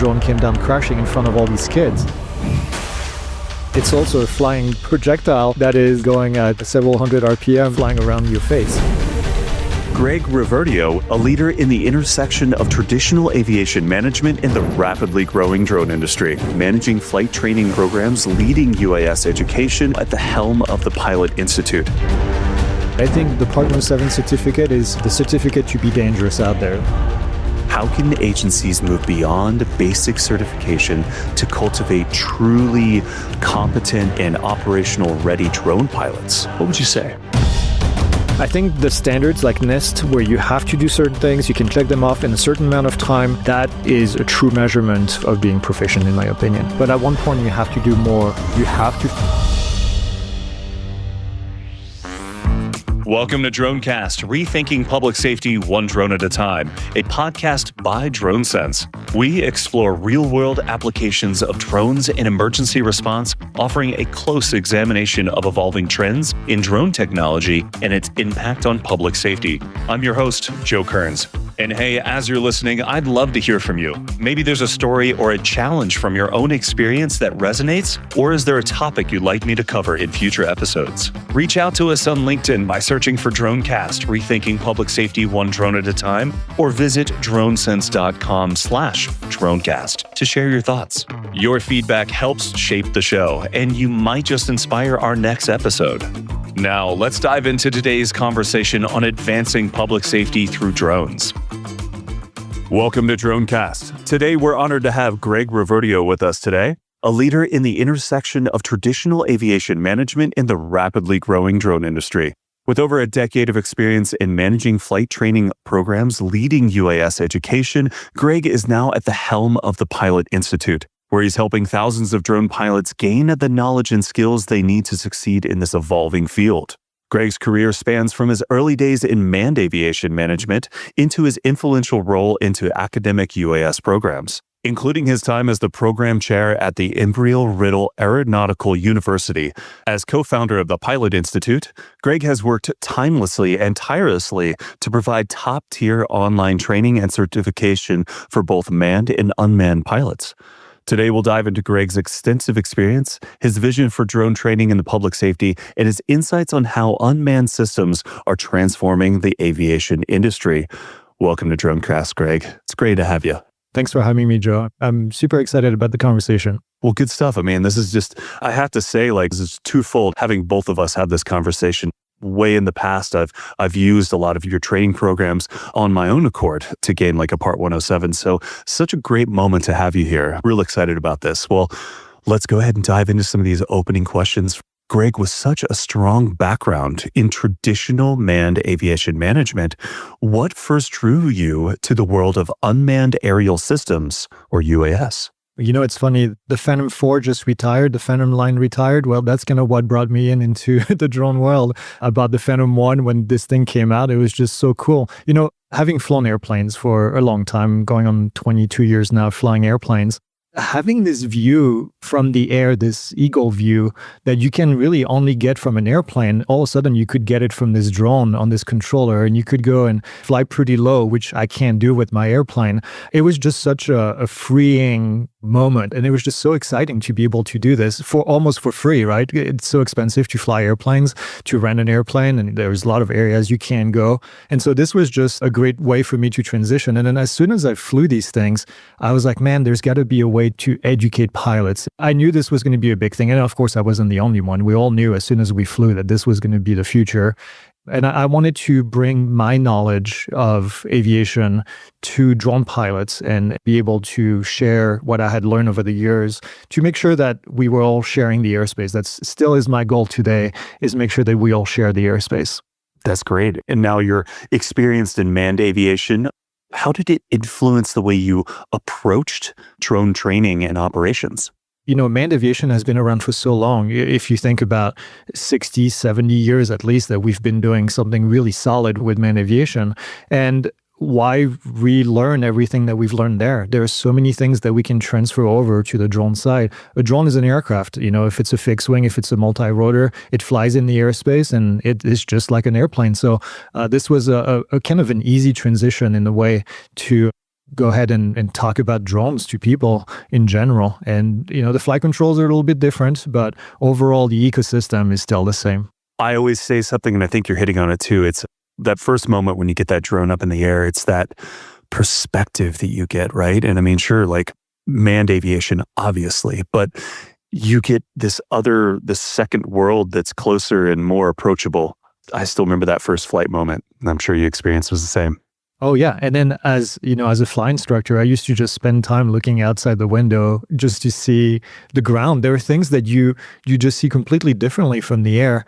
drone came down crashing in front of all these kids. It's also a flying projectile that is going at several hundred RPM flying around your face. Greg Reverdiau, a leader in the intersection of traditional aviation management and the rapidly growing drone industry, managing flight training programs, leading UAS education at the helm of the Pilot Institute. I think the Part 107 certificate is the certificate to be dangerous out there. How can agencies move beyond basic certification to cultivate truly competent and operational ready drone pilots? What would you say? I think the standards like NIST, where you have to do certain things, you can check them off in a certain amount of time, that is a true measurement of being proficient, in my opinion. But at one point, you have to do more. You have to... Welcome to DroneCast, rethinking public safety one drone at a time, a podcast by DroneSense. We explore real-world applications of drones in emergency response, offering a close examination of evolving trends in drone technology and its impact on public safety. I'm your host, Joe Kearns. And hey, as you're listening, I'd love to hear from you. Maybe there's a story or a challenge from your own experience that resonates, or is there a topic you'd like me to cover in future episodes? Reach out to us on LinkedIn by searching for DroneCast, rethinking public safety one drone at a time, or visit dronesense.com/DroneCast to share your thoughts. Your feedback helps shape the show, and you might just inspire our next episode. Now, let's dive into today's conversation on advancing public safety through drones. Welcome to DroneCast. Today, we're honored to have Greg Reverdiau with us today, a leader in the intersection of traditional aviation management and the rapidly growing drone industry. With over a decade of experience in managing flight training programs, leading UAS education, Greg is now at the helm of the Pilot Institute, where he's helping thousands of drone pilots gain the knowledge and skills they need to succeed in this evolving field. Greg's career spans from his early days in manned aviation management into his influential role into academic UAS programs, including his time as the program chair at the Embry-Riddle Aeronautical University. As co-founder of the Pilot Institute, Greg has worked tirelessly to provide top-tier online training and certification for both manned and unmanned pilots. Today, we'll dive into Greg's extensive experience, his vision for drone training in the public safety, and his insights on how unmanned systems are transforming the aviation industry. Welcome to DroneCast, Greg. It's great to have you. Thanks for having me, Joe. I'm super excited about the conversation. Well, good stuff. I mean, this is just, I have to say, this is twofold, having both of us have this conversation. Way in the past, I've used a lot of your training programs on my own accord to gain a Part 107. So such a great moment to have you here. Real excited about this. Well, let's go ahead and dive into some of these opening questions. Greg, with such a strong background in traditional manned aviation management, what first drew you to the world of unmanned aerial systems, or UAS? You know, it's funny, the Phantom 4 just retired, the Phantom line retired. Well, that's kind of what brought me into the drone world. I bought the Phantom 1 when this thing came out. It was just so cool. You know, having flown airplanes for a long time, going on 22 years now flying airplanes, having this view from the air, this eagle view that you can really only get from an airplane, all of a sudden you could get it from this drone on this controller, and you could go and fly pretty low, which I can't do with my airplane. It was just such a freeing moment, and it was just so exciting to be able to do this for almost for free, right? It's so expensive to fly airplanes, to rent an airplane, and there's a lot of areas you can't go. And so this was just a great way for me to transition. And then as soon as I flew these things, I was like, man, there's got to be a way to educate pilots. I knew this was going to be a big thing. And of course, I wasn't the only one. We all knew as soon as we flew that this was going to be the future. And I wanted to bring my knowledge of aviation to drone pilots and be able to share what I had learned over the years to make sure that we were all sharing the airspace. That still is my goal today, is make sure that we all share the airspace. That's great. And now you're experienced in manned aviation. How did it influence the way you approached drone training and operations? You know, manned aviation has been around for so long. If you think about 60, 70 years at least that we've been doing something really solid with manned aviation. And why relearn everything that we've learned there? There are so many things that we can transfer over to the drone side. A drone is an aircraft. You know, if it's a fixed wing, if it's a multi-rotor, it flies in the airspace and it is just like an airplane. So this was a kind of an easy transition in a way to go ahead and talk about drones to people in general. And, the flight controls are a little bit different, but overall, the ecosystem is still the same. I always say something, and I think you're hitting on it too. It's that first moment when you get that drone up in the air, it's that perspective that you get, right? And I mean, sure, like manned aviation, obviously, but you get this second world that's closer and more approachable. I still remember that first flight moment. And I'm sure your experience was the same. Oh yeah. And then as a flight instructor, I used to just spend time looking outside the window just to see the ground. There are things that you just see completely differently from the air.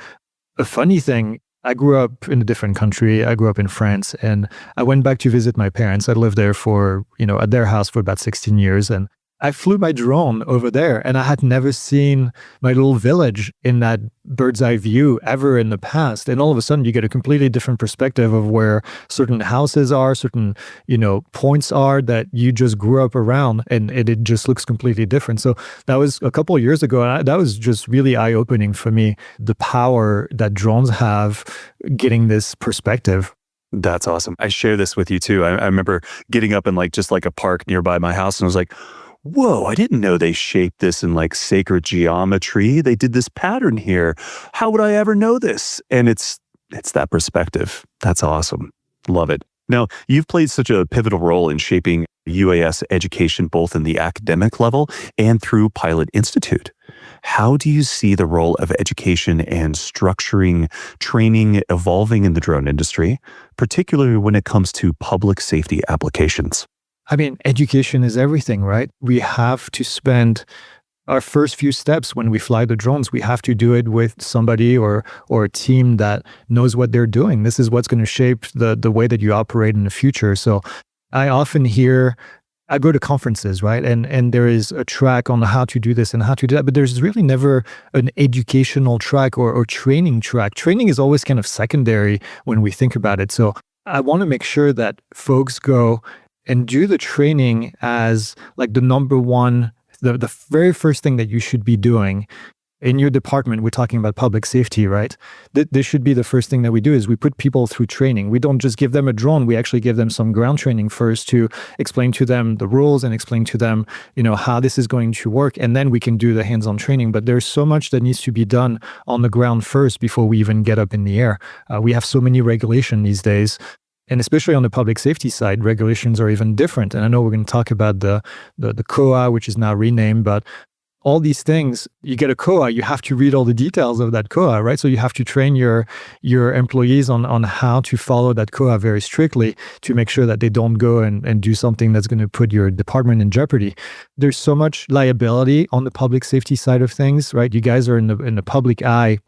A funny thing, I grew up in a different country. I grew up in France, and I went back to visit my parents. I lived there at their house for about 16 years. And I flew my drone over there, and I had never seen my little village in that bird's eye view ever in the past. And all of a sudden, you get a completely different perspective of where certain houses are, certain, points are that you just grew up around, and it just looks completely different. So that was a couple of years ago, and that was just really eye-opening for me, the power that drones have getting this perspective. That's awesome. I share this with you too. I remember getting up in just a park nearby my house, and I was like, whoa, I didn't know they shaped this in sacred geometry. They did this pattern here. How would I ever know this? And it's that perspective. That's awesome. Love it. Now, you've played such a pivotal role in shaping UAS education, both in the academic level and through Pilot Institute. How do you see the role of education and structuring training evolving in the drone industry, particularly when it comes to public safety applications? I mean, education is everything, right? We have to spend our first few steps when we fly the drones. We have to do it with somebody or a team that knows what they're doing. This is what's going to shape the way that you operate in the future. So I often I go to conferences, right? And there is a track on how to do this and how to do that, but there's really never an educational track or training track. Training is always kind of secondary when we think about it. So I want to make sure that folks go and do the training as the number one, the very first thing that you should be doing in your department. We're talking about public safety, right? This should be the first thing that we do is we put people through training. We don't just give them a drone. We actually give them some ground training first to explain to them the rules and explain to them, how this is going to work. And then we can do the hands-on training. But there's so much that needs to be done on the ground first before we even get up in the air. We have so many regulations these days. And especially on the public safety side, regulations are even different. And I know we're going to talk about the COA, which is now renamed, but all these things, you get a COA, you have to read all the details of that COA, right? So you have to train your employees on how to follow that COA very strictly to make sure that they don't go and do something that's going to put your department in jeopardy. There's so much liability on the public safety side of things, right? You guys are in the public eye,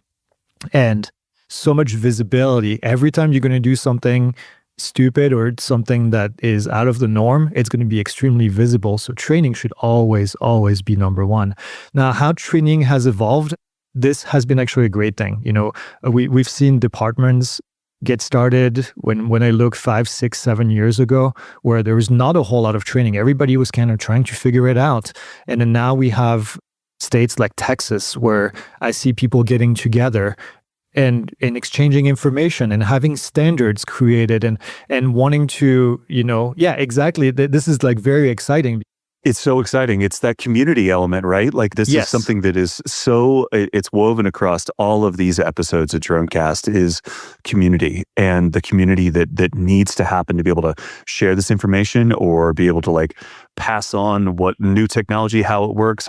and so much visibility. Every time you're going to do something stupid or something that is out of the norm, it's going to be extremely visible. So training should always be number one. Now, how training has evolved, this has been actually a great thing. We've seen departments get started when I look 5, 6, 7 years ago, where there was not a whole lot of training. Everybody was kind of trying to figure it out. And then now we have states like Texas, where I see people getting together and exchanging information and having standards created and wanting to, exactly. This is very exciting. It's so exciting. It's that community element, right? This Yes. is something that is it's woven across all of these episodes of DroneCast is community, and the community that needs to happen to be able to share this information or be able to pass on what new technology, how it works,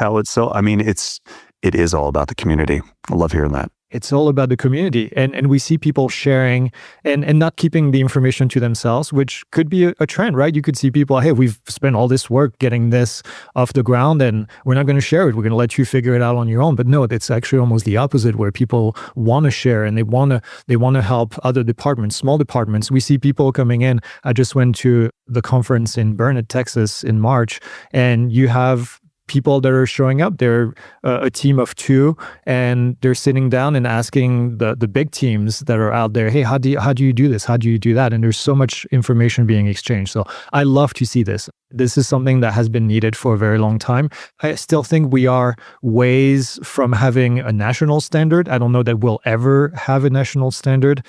it is all about the community. I love hearing that. It's all about the community. And we see people sharing and not keeping the information to themselves, which could be a trend, right? You could see people, hey, we've spent all this work getting this off the ground and we're not going to share it. We're going to let you figure it out on your own. But no, it's actually almost the opposite, where people want to share and they want to help other departments, small departments. We see people coming in. I just went to the conference in Burnet, Texas in March, and you have people that are showing up. They're a team of 2, and they're sitting down and asking the big teams that are out there, hey, how do you do this? How do you do that? And there's so much information being exchanged. So I love to see this. This is something that has been needed for a very long time. I still think we are ways from having a national standard. I don't know that we'll ever have a national standard.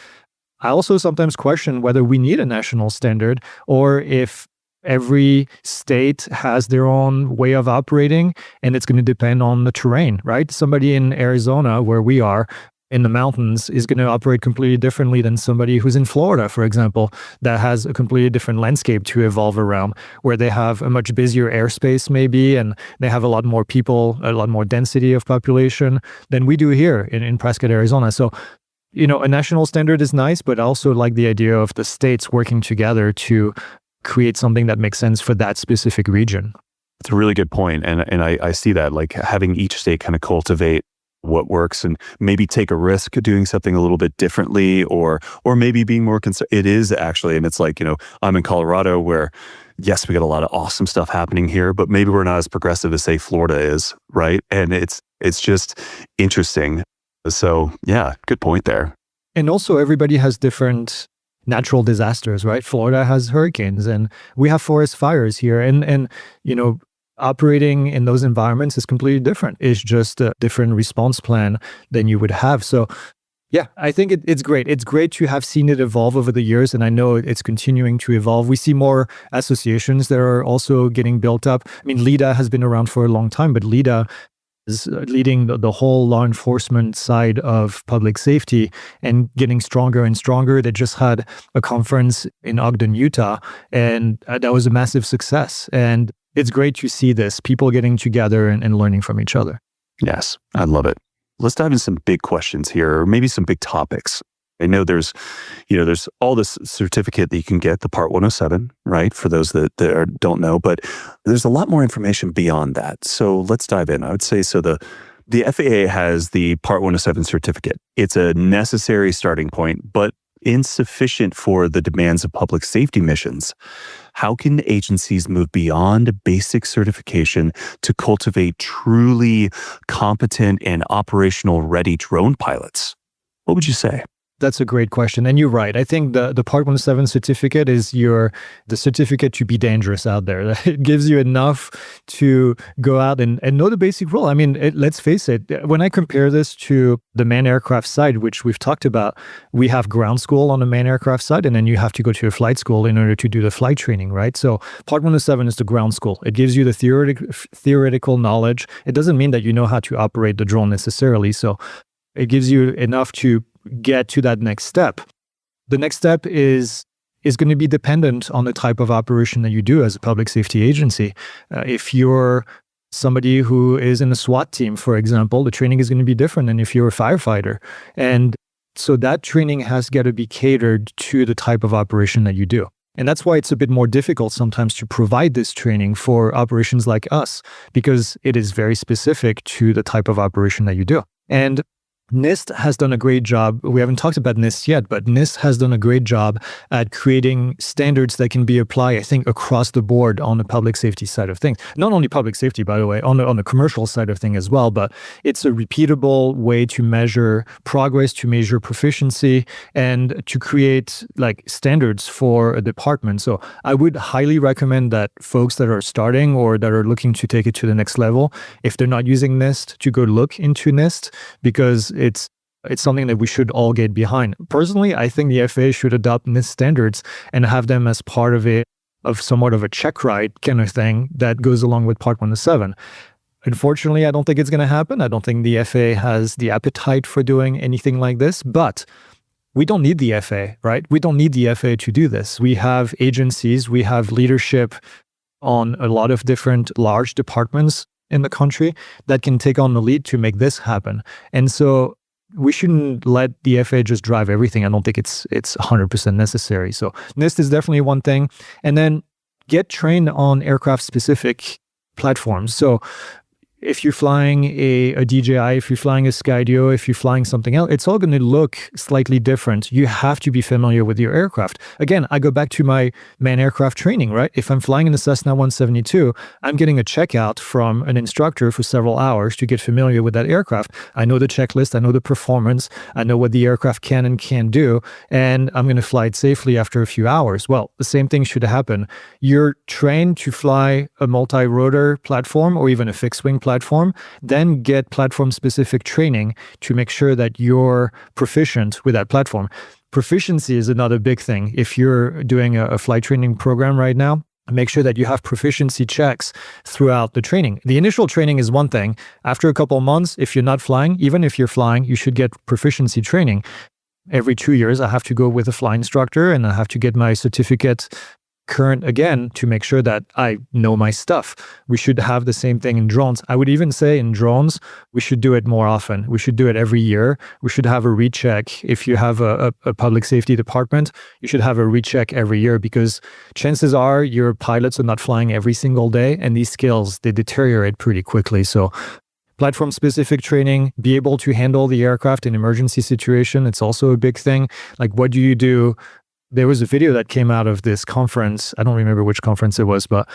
I also sometimes question whether we need a national standard, or if Every state has their own way of operating, and it's going to depend on the terrain, right? Somebody in Arizona, where we are, in the mountains, is going to operate completely differently than somebody who's in Florida, for example, that has a completely different landscape to evolve around, where they have a much busier airspace maybe, and they have a lot more people, a lot more density of population than we do here in Prescott, Arizona. So, a national standard is nice, but I also like the idea of the states working together to create something that makes sense for that specific region. It's a really good point. And I see that, like having each state kind of cultivate what works and maybe take a risk doing something a little bit differently, or maybe being more concerned. It is actually, and it's like, I'm in Colorado where, yes, we got a lot of awesome stuff happening here, but maybe we're not as progressive as say Florida is, right? And it's just interesting. So yeah, good point there. And also everybody has different natural disasters, right? Florida has hurricanes and we have forest fires here. And operating in those environments is completely different. It's just a different response plan than you would have. So yeah, I think it's great. It's great to have seen it evolve over the years, and I know it's continuing to evolve. We see more associations that are also getting built up. I mean, LEDA has been around for a long time, but LEDA is leading the whole law enforcement side of public safety and getting stronger and stronger. They just had a conference in Ogden, Utah, and that was a massive success. And it's great to see this, people getting together and learning from each other. Yes, I love it. Let's dive into some big questions here, or maybe some big topics. I know there's all this certificate that you can get, the Part 107, right? For those that don't know, but there's a lot more information beyond that. So let's dive in. I would say, so the FAA has the Part 107 certificate. It's a necessary starting point, but insufficient for the demands of public safety missions. How can agencies move beyond basic certification to cultivate truly competent and operational ready drone pilots? What would you say? That's a great question. And you're right. I think the Part 107 certificate is the certificate to be dangerous out there. It gives you enough to go out and know the basic rule. I mean, let's face it, when I compare this to the manned aircraft side, which we've talked about, we have ground school on the manned aircraft side, and then you have to go to a flight school in order to do the flight training, right? So Part 107 is the ground school. It gives you the theoretical knowledge. It doesn't mean that you know how to operate the drone necessarily. So it gives you enough to get to that next step. The next step is going to be dependent on the type of operation that you do as a public safety agency. If you're somebody who is in a SWAT team, for example, the training is going to be different than if you're a firefighter. And so that training has got to be catered to the type of operation that you do. And that's why it's a bit more difficult sometimes to provide this training for operations like us, because it is very specific to the type of operation that you do. And NIST has done a great job. We haven't talked about NIST yet, but NIST has done a great job at creating standards that can be applied, I think, across the board on the public safety side of things. Not only public safety, by the way, on the commercial side of things as well, but it's a repeatable way to measure progress, to measure proficiency, and to create like standards for a department. So I would highly recommend that folks that are starting or that are looking to take it to the next level, if they're not using NIST, to go look into NIST, because it's something that we should all get behind. Personally, I think the FAA should adopt NIST standards and have them as part of somewhat of a check ride kind of thing that goes along with Part 107. Unfortunately, I don't think it's going to happen. I don't think the FAA has the appetite for doing anything like this, but we don't need the FAA, right? We don't need the FAA to do this. We have agencies, we have leadership on a lot of different large departments in the country that can take on the lead to make this happen. And so we shouldn't let the FAA just drive everything. I don't think it's 100% necessary. So NIST is definitely one thing. And then get trained on aircraft-specific platforms. So if you're flying a DJI, if you're flying a Skydio, if you're flying something else, it's all going to look slightly different. You have to be familiar with your aircraft. Again, I go back to my manned aircraft training, right? If I'm flying in the Cessna 172, I'm getting a checkout from an instructor for several hours to get familiar with that aircraft. I know the checklist, I know the performance, I know what the aircraft can and can't do, and I'm going to fly it safely after a few hours. Well, the same thing should happen. You're trained to fly a multi-rotor platform or even a fixed-wing platform, then get platform-specific training to make sure that you're proficient with that platform. Proficiency is another big thing. If you're doing a flight training program right now, Make sure that you have proficiency checks throughout the training. The initial training is one thing. After a couple of months, if you're not flying, even if you're flying, you should get proficiency training. Every 2 years, I have to go with a flight instructor and I have to get my certificate current again to make sure that I know my stuff. We should have the same thing in drones. I would even say in drones, we should do it more often. We should do it every year. We should have a recheck. If you have a public safety department, you should have a recheck every year, because chances are your pilots are not flying every single day, and these skills, they deteriorate pretty quickly. So platform-specific training, be able to handle the aircraft in emergency situation, it's also a big thing. Like, what do you do? There was a video that came out of this conference. I don't remember which conference it was, but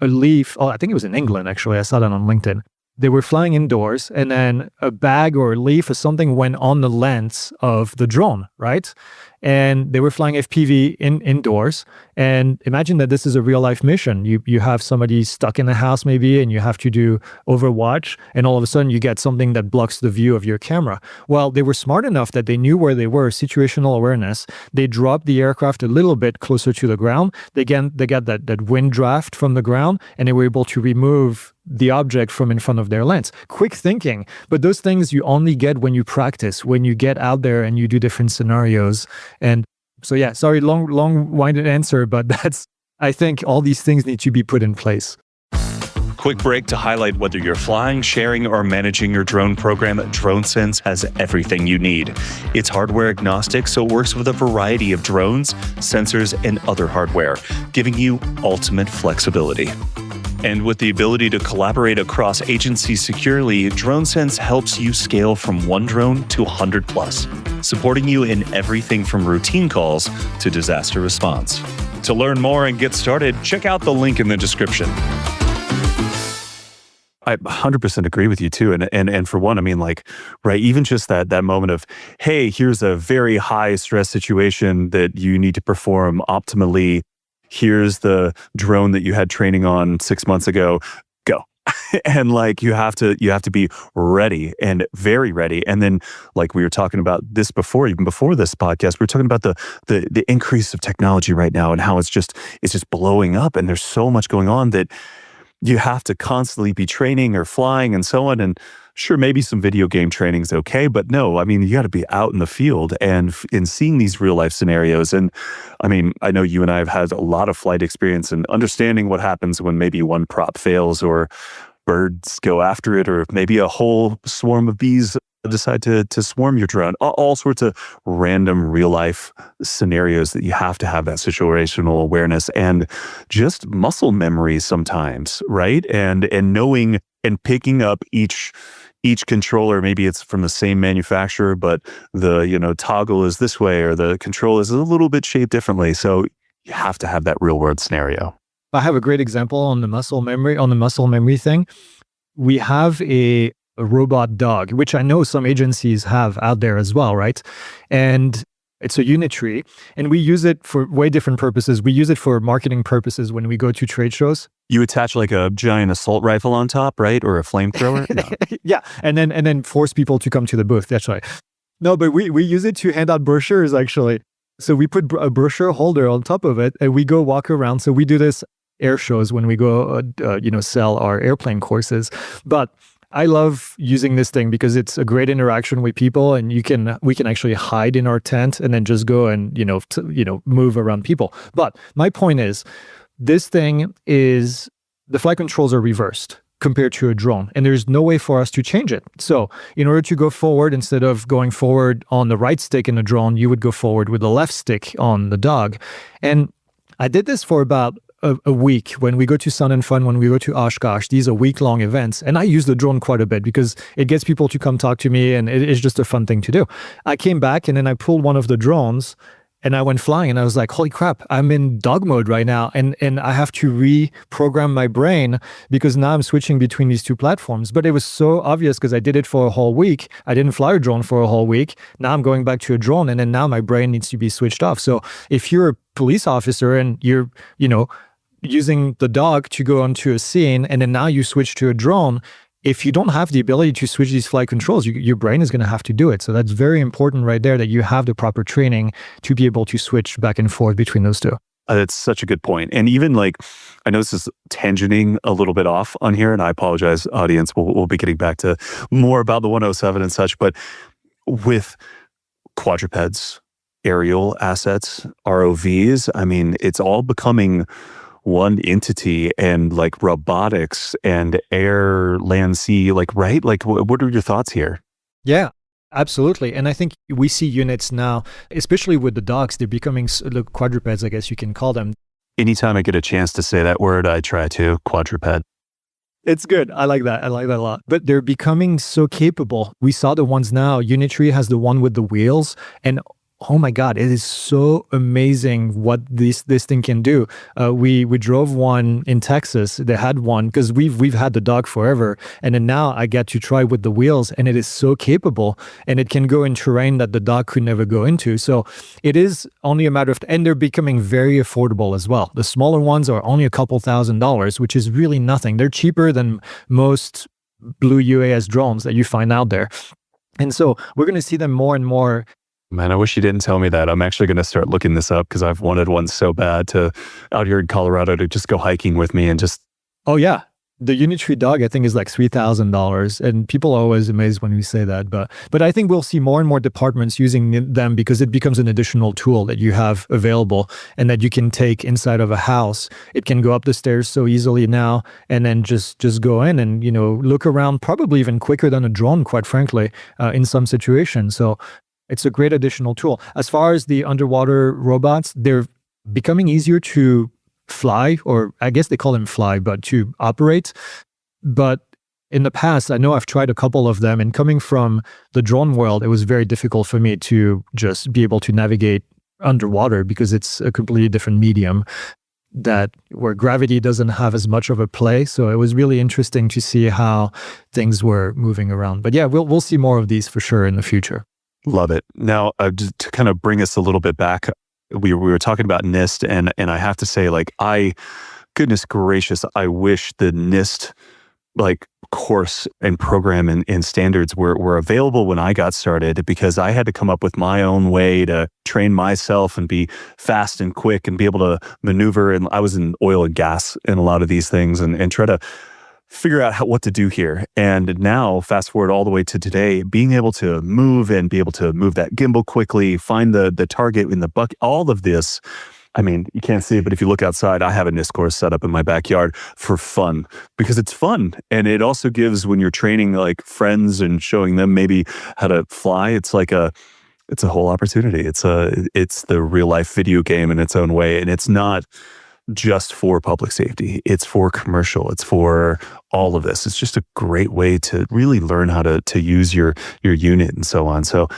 I think it was in England, actually. I saw that on LinkedIn. They were flying indoors, and then a bag or a leaf or something went on the lens of the drone, right? And they were flying FPV indoors. And imagine that this is a real life mission. You have somebody stuck in the house maybe, and you have to do overwatch, and all of a sudden you get something that blocks the view of your camera. Well, they were smart enough that they knew where they were, situational awareness. They dropped the aircraft a little bit closer to the ground. They got that wind draft from the ground, and they were able to remove the object from in front of their lens. Quick thinking, but those things you only get when you practice, when you get out there and you do different scenarios. And so, yeah, sorry, long-winded answer, but I think all these things need to be put in place. Quick break to highlight whether you're flying, sharing, or managing your drone program. DroneSense has everything you need. It's hardware agnostic, so it works with a variety of drones, sensors, and other hardware, giving you ultimate flexibility. And with the ability to collaborate across agencies securely, DroneSense helps you scale from one drone to 100 plus, supporting you in everything from routine calls to disaster response. To learn more and get started, check out the link in the description. I 100% agree with you too. And for one, I mean, like, right, even just that moment of, hey, here's a very high stress situation that you need to perform optimally. Here's the drone that you had training on 6 months ago, go. And like, you have to be ready, and very ready. And then, like we were talking about this before, even before this podcast, we were talking about the increase of technology right now and how it's just blowing up. And there's so much going on that you have to constantly be training or flying and so on. And sure, maybe some video game training is okay, but no, I mean, you got to be out in the field and in seeing these real life scenarios. And I mean, I know you and I have had a lot of flight experience and understanding what happens when maybe one prop fails or birds go after it, or maybe a whole swarm of bees decide to swarm your drone. All sorts of random real life scenarios that you have to have that situational awareness and just muscle memory sometimes, right? And knowing and picking up each controller. Maybe it's from the same manufacturer, but the toggle is this way, or the control is a little bit shaped differently. So you have to have that real world scenario. I have a great example on the muscle memory thing. We have a robot dog, which I know some agencies have out there as well, right? And it's a Unitree, and we use it for way different purposes. We use it for marketing purposes when we go to trade shows. You attach like a giant assault rifle on top, right? Or a flamethrower? No. Yeah, and then force people to come to the booth. That's right. No, but we use it to hand out brochures, actually. So we put a brochure holder on top of it, and we go walk around. So we do this air shows when we go, sell our airplane courses. But I love using this thing because it's a great interaction with people, and we can actually hide in our tent and then just go and move around people. But my point is, this thing is, the flight controls are reversed compared to a drone, and there's no way for us to change it. So in order to go forward, instead of going forward on the right stick in a drone, you would go forward with the left stick on the dog. And I did this for about a week when we go to Sun and Fun, when we go to Oshkosh. These are week-long events, and I use the drone quite a bit because it gets people to come talk to me, and it is just a fun thing to do. I came back, and then I pulled one of the drones, and I went flying, and I was like, holy crap, I'm in dog mode right now, and I have to reprogram my brain because now I'm switching between these two platforms. But it was so obvious because I did it for a whole week. I didn't fly a drone for a whole week. Now I'm going back to a drone, and then now my brain needs to be switched off. So if you're a police officer and you're, using the dog to go onto a scene, and then now you switch to a drone, if you don't have the ability to switch these flight controls, your brain is going to have to do it. So that's very important right there, that you have the proper training to be able to switch back and forth between those two. That's such a good point. And even like, I know this is tangenting a little bit off on here, and I apologize, audience. We'll be getting back to more about the 107 and such, but with quadrupeds, aerial assets, ROVs, I mean, it's all becoming one entity, and like robotics and air, land, sea, like, right? Like, what are your thoughts here? Yeah. Absolutely. And I think we see units now, especially with the dogs, they're becoming the quadrupeds, I guess you can call them. Anytime I get a chance to say that word, I try to. Quadruped. It's good. I like that. I like that a lot. But they're becoming so capable. We saw the ones now. Unitree has the one with the wheels, and oh my God, it is so amazing what this thing can do. We drove one in Texas. They had one because we've had the dog forever, and then now I get to try with the wheels, and it is so capable, and it can go in terrain that the dog could never go into. So it is only a matter of, and they're becoming very affordable as well. The smaller ones are only a couple $1,000s, which is really nothing. They're cheaper than most blue UAS drones that you find out there. And so we're going to see them more and more. Man, I wish you didn't tell me that. I'm actually going to start looking this up because I've wanted one so bad to out here in Colorado to just go hiking with me and just. Oh yeah, the Unitree dog I think is like $3,000, and people are always amazed when we say that. But I think we'll see more and more departments using them because it becomes an additional tool that you have available and that you can take inside of a house. It can go up the stairs so easily now, and then just go in and look around, probably even quicker than a drone, quite frankly, in some situations. So. It's a great additional tool. As far as the underwater robots, they're becoming easier to fly, or I guess they call them fly, but to operate. But in the past, I know I've tried a couple of them, and coming from the drone world, it was very difficult for me to just be able to navigate underwater because it's a completely different medium where gravity doesn't have as much of a play. So it was really interesting to see how things were moving around. But yeah, we'll see more of these for sure in the future. Love it. Now, just to kind of bring us a little bit back, we were talking about NIST, and I have to say, like, goodness gracious, I wish the NIST course and program and standards were available when I got started, because I had to come up with my own way to train myself and be fast and quick and be able to maneuver. And I was in oil and gas in a lot of these things and try to figure out what to do here. And now, fast forward all the way to today, being able to move and be able to move that gimbal quickly, find the target in the bucket, all of this. I mean, you can't see it, but if you look outside, I have a NIST course set up in my backyard for fun, because it's fun. And it also gives, when you're training like friends and showing them maybe how to fly, it's a whole opportunity. It's the real life video game in its own way. And it's not just for public safety. It's for commercial. It's for all of this. It's just a great way to really learn how to use your unit and so on. So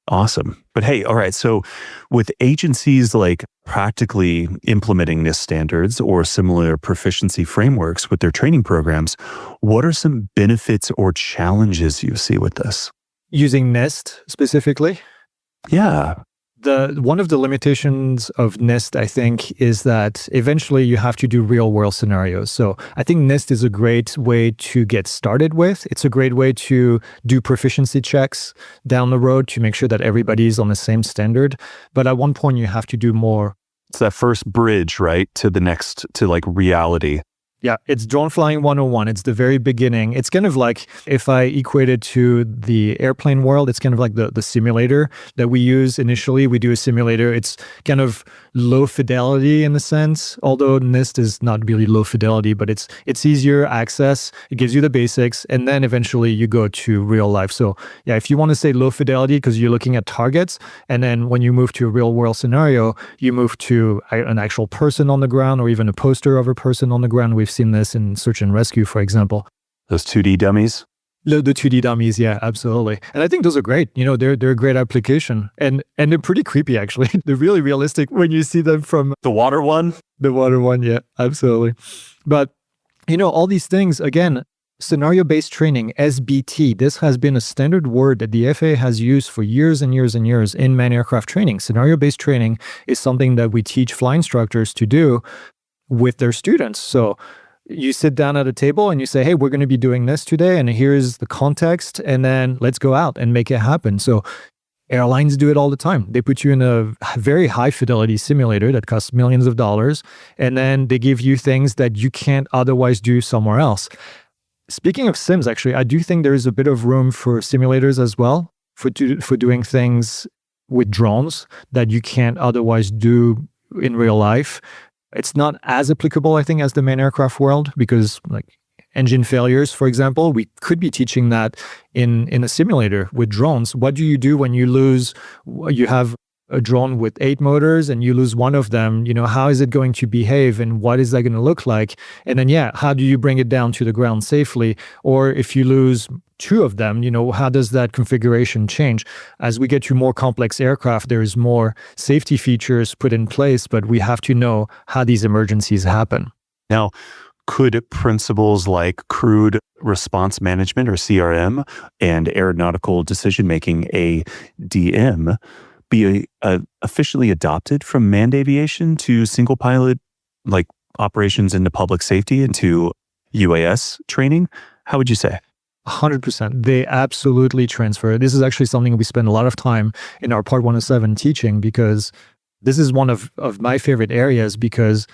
awesome. But hey, all right. So with agencies like practically implementing NIST standards or similar proficiency frameworks with their training programs, what are some benefits or challenges you see with this? Using NIST specifically? Yeah. One of the limitations of NIST, I think, is that eventually you have to do real world scenarios. So I think NIST is a great way to get started with. It's a great way to do proficiency checks down the road to make sure that everybody's on the same standard. But at one point you have to do more. It's that first bridge, right, to the next, to like reality. Yeah, it's drone flying 101. It's the very beginning. It's kind of like, if I equate it to the airplane world, it's kind of like the simulator that we use initially. We do a simulator. It's kind of low fidelity in a sense, although NIST is not really low fidelity, but it's easier access. It gives you the basics, and then eventually you go to real life. So yeah, if you want to say low fidelity because you're looking at targets, and then when you move to a real world scenario, you move to an actual person on the ground or even a poster of a person on the ground. We've seen this in search and rescue, for example. Those 2D dummies? The 2D dummies, yeah, absolutely. And I think those are great. They're a great application. And they're pretty creepy, actually. They're really realistic when you see them from... The water one? The water one, yeah, absolutely. But, all these things, again, scenario-based training, SBT, this has been a standard word that the FAA has used for years and years and years in manned aircraft training. Scenario-based training is something that we teach flight instructors to do with their students. So you sit down at a table and you say, hey, we're going to be doing this today, and here's the context, and then let's go out and make it happen. So Airlines do it all the time. They put you in a very high fidelity simulator that costs millions of dollars, and then they give you things that you can't otherwise do somewhere else. Speaking of sims, actually, I do think there is a bit of room for simulators as well for doing things with drones that you can't otherwise do in real life. It's not as applicable, I think, as the main aircraft world, because like engine failures, for example, we could be teaching that in a simulator with drones. What do you do when you have a drone with 8 motors and you lose one of them? How is it going to behave and what is that going to look like? And then, how do you bring it down to the ground safely? Or if you lose 2 of them, how does that configuration change? As we get to more complex aircraft, there's more safety features put in place, but we have to know how these emergencies happen. Now, could principles like crude response management or CRM and aeronautical decision making ADM be officially adopted from manned aviation to single pilot like operations into public safety into UAS training? How would you say? 100%. They absolutely transfer. This is actually something we spend a lot of time in our Part 107 teaching, because this is one of my favorite areas, because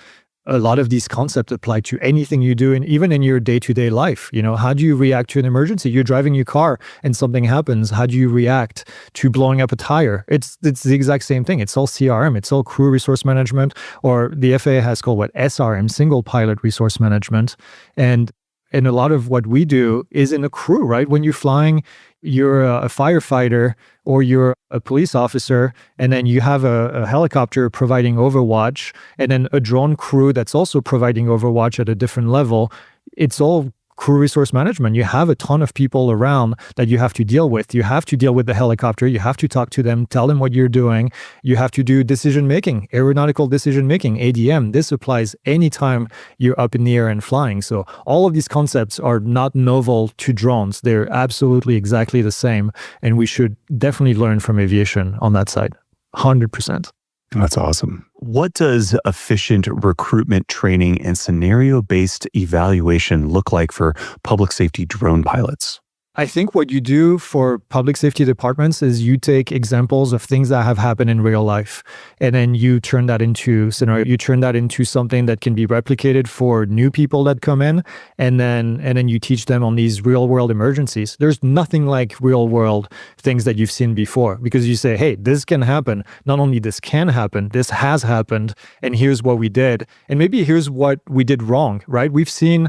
a lot of these concepts apply to anything you do, and even in your day-to-day life. How do you react to an emergency? You're driving your car and something happens. How do you react to blowing up a tire? It's the exact same thing. It's all CRM. It's all crew resource management, or the FAA has called SRM, single pilot resource management. And a lot of what we do is in a crew, right? When you're flying, you're a firefighter or you're a police officer, and then you have a helicopter providing overwatch, and then a drone crew that's also providing overwatch at a different level. It's all crew resource management. You have a ton of people around that you have to deal with. You have to deal with the helicopter. You have to talk to them, tell them what you're doing. You have to do decision making, aeronautical decision making, ADM. This applies anytime you're up in the air and flying. So all of these concepts are not novel to drones. They're absolutely exactly the same. And we should definitely learn from aviation on that side. 100%. That's awesome. What does efficient recruitment training and scenario-based evaluation look like for public safety drone pilots? I think what you do for public safety departments is you take examples of things that have happened in real life, and then you turn that into scenario. You turn that into something that can be replicated for new people that come in, and then you teach them on these real world emergencies. There's nothing like real world things that you've seen before, because you say, hey, this can happen. Not only this can happen, this has happened, and here's what we did, and maybe here's what we did wrong, right? We've seen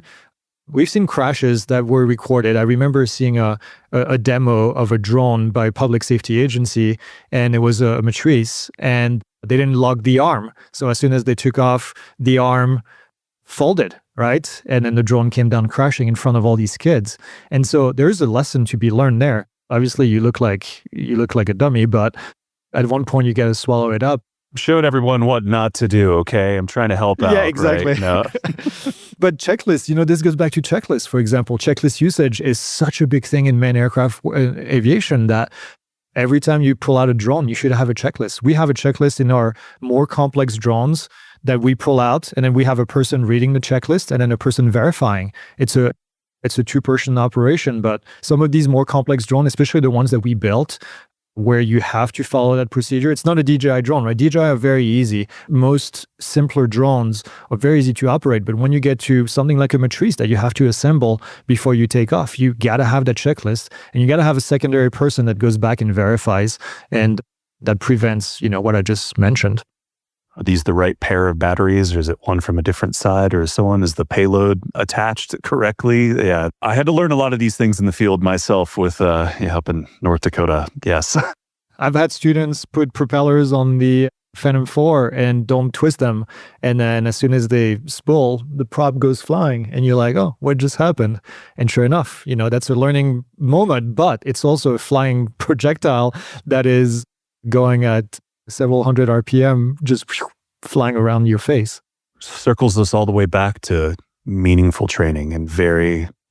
crashes that were recorded. I remember seeing a demo of a drone by a public safety agency, and it was a matrice, and they didn't lock the arm. So as soon as they took off, the arm folded, right? And then the drone came down crashing in front of all these kids. And so there's a lesson to be learned there. Obviously, you look like a dummy, but at one point you got to swallow it up. Showed everyone what not to do, okay? I'm trying to help out. Yeah, exactly. Right? No. But checklists, this goes back to checklists, for example. Checklist usage is such a big thing in manned aircraft aviation that every time you pull out a drone, you should have a checklist. We have a checklist in our more complex drones that we pull out, and then we have a person reading the checklist and then a person verifying. It's a 2-person operation, but some of these more complex drones, especially the ones that we built, where you have to follow that procedure. It's not a DJI drone, right? DJI are very easy. Most simpler drones are very easy to operate, but when you get to something like a matrice that you have to assemble before you take off, you gotta have that checklist, and you gotta have a secondary person that goes back and verifies, and that prevents, what I just mentioned. Are these the right pair of batteries, or is it one from a different side, or so on? Is the payload attached correctly? Yeah, I had to learn a lot of these things in the field myself with up in North Dakota. Yes. I've had students put propellers on the Phantom 4 and don't twist them. And then as soon as they spool, the prop goes flying, and you're like, oh, what just happened? And sure enough, that's a learning moment, but it's also a flying projectile that is going at several hundred RPM, just flying around your face. Circles us all the way back to meaningful training and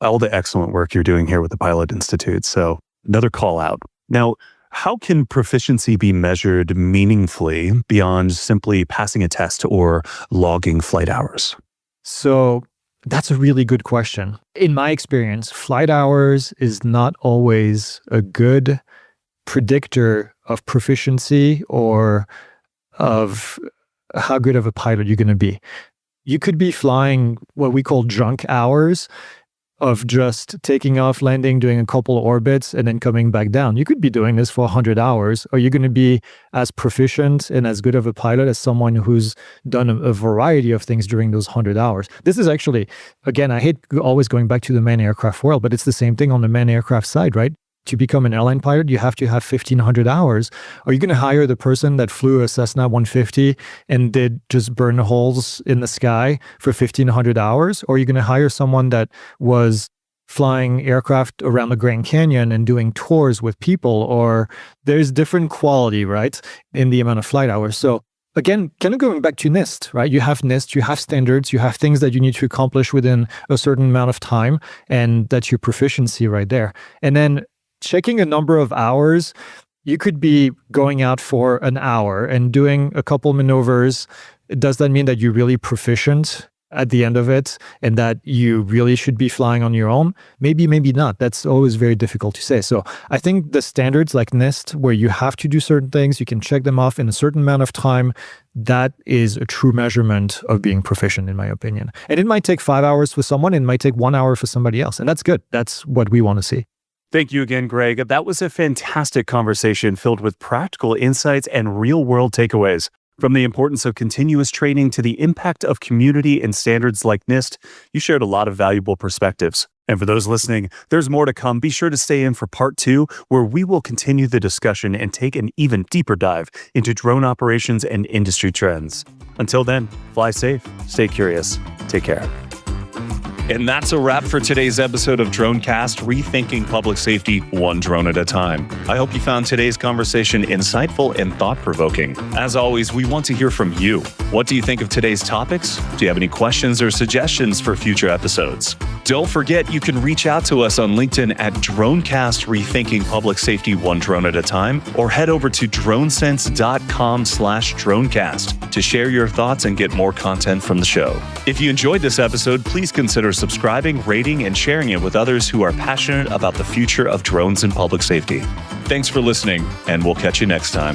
all the excellent work you're doing here with the Pilot Institute. So another call out. Now, how can proficiency be measured meaningfully beyond simply passing a test or logging flight hours? So that's a really good question. In my experience, flight hours is not always a good predictor of proficiency or of how good of a pilot you're going to be. You could be flying what we call junk hours of just taking off, landing, doing a couple of orbits, and then coming back down. You could be doing this for 100 hours, or you're going to be as proficient and as good of a pilot as someone who's done a variety of things during those 100 hours. This is actually, again, I hate always going back to the manned aircraft world, but it's the same thing on the manned aircraft side, right? To become an airline pilot, you have to have 1,500 hours. Are you going to hire the person that flew a Cessna 150 and did just burn holes in the sky for 1,500 hours? Or are you going to hire someone that was flying aircraft around the Grand Canyon and doing tours with people? Or there's different quality, right, in the amount of flight hours. So again, kind of going back to NIST, right? You have NIST, you have standards, you have things that you need to accomplish within a certain amount of time, and that's your proficiency right there. And then checking a number of hours, you could be going out for an hour and doing a couple maneuvers. Does that mean that you're really proficient at the end of it and that you really should be flying on your own? Maybe, maybe not. That's always very difficult to say. So I think the standards like NIST, where you have to do certain things, you can check them off in a certain amount of time, that is a true measurement of being proficient, in my opinion. And it might take 5 hours for someone, it might take 1 hour for somebody else. And that's good. That's what we want to see. Thank you again, Greg. That was a fantastic conversation filled with practical insights and real-world takeaways. From the importance of continuous training to the impact of community and standards like NIST, you shared a lot of valuable perspectives. And for those listening, there's more to come. Be sure to stay in for part 2, where we will continue the discussion and take an even deeper dive into drone operations and industry trends. Until then, fly safe, stay curious, take care. And that's a wrap for today's episode of DroneCast, rethinking public safety one drone at a time. I hope you found today's conversation insightful and thought-provoking. As always, we want to hear from you. What do you think of today's topics? Do you have any questions or suggestions for future episodes? Don't forget, you can reach out to us on LinkedIn at DroneCast, rethinking public safety one drone at a time, or head over to DroneSense.com/DroneCast to share your thoughts and get more content from the show. If you enjoyed this episode, please consider subscribing, rating, and sharing it with others who are passionate about the future of drones and public safety. Thanks for listening, and we'll catch you next time.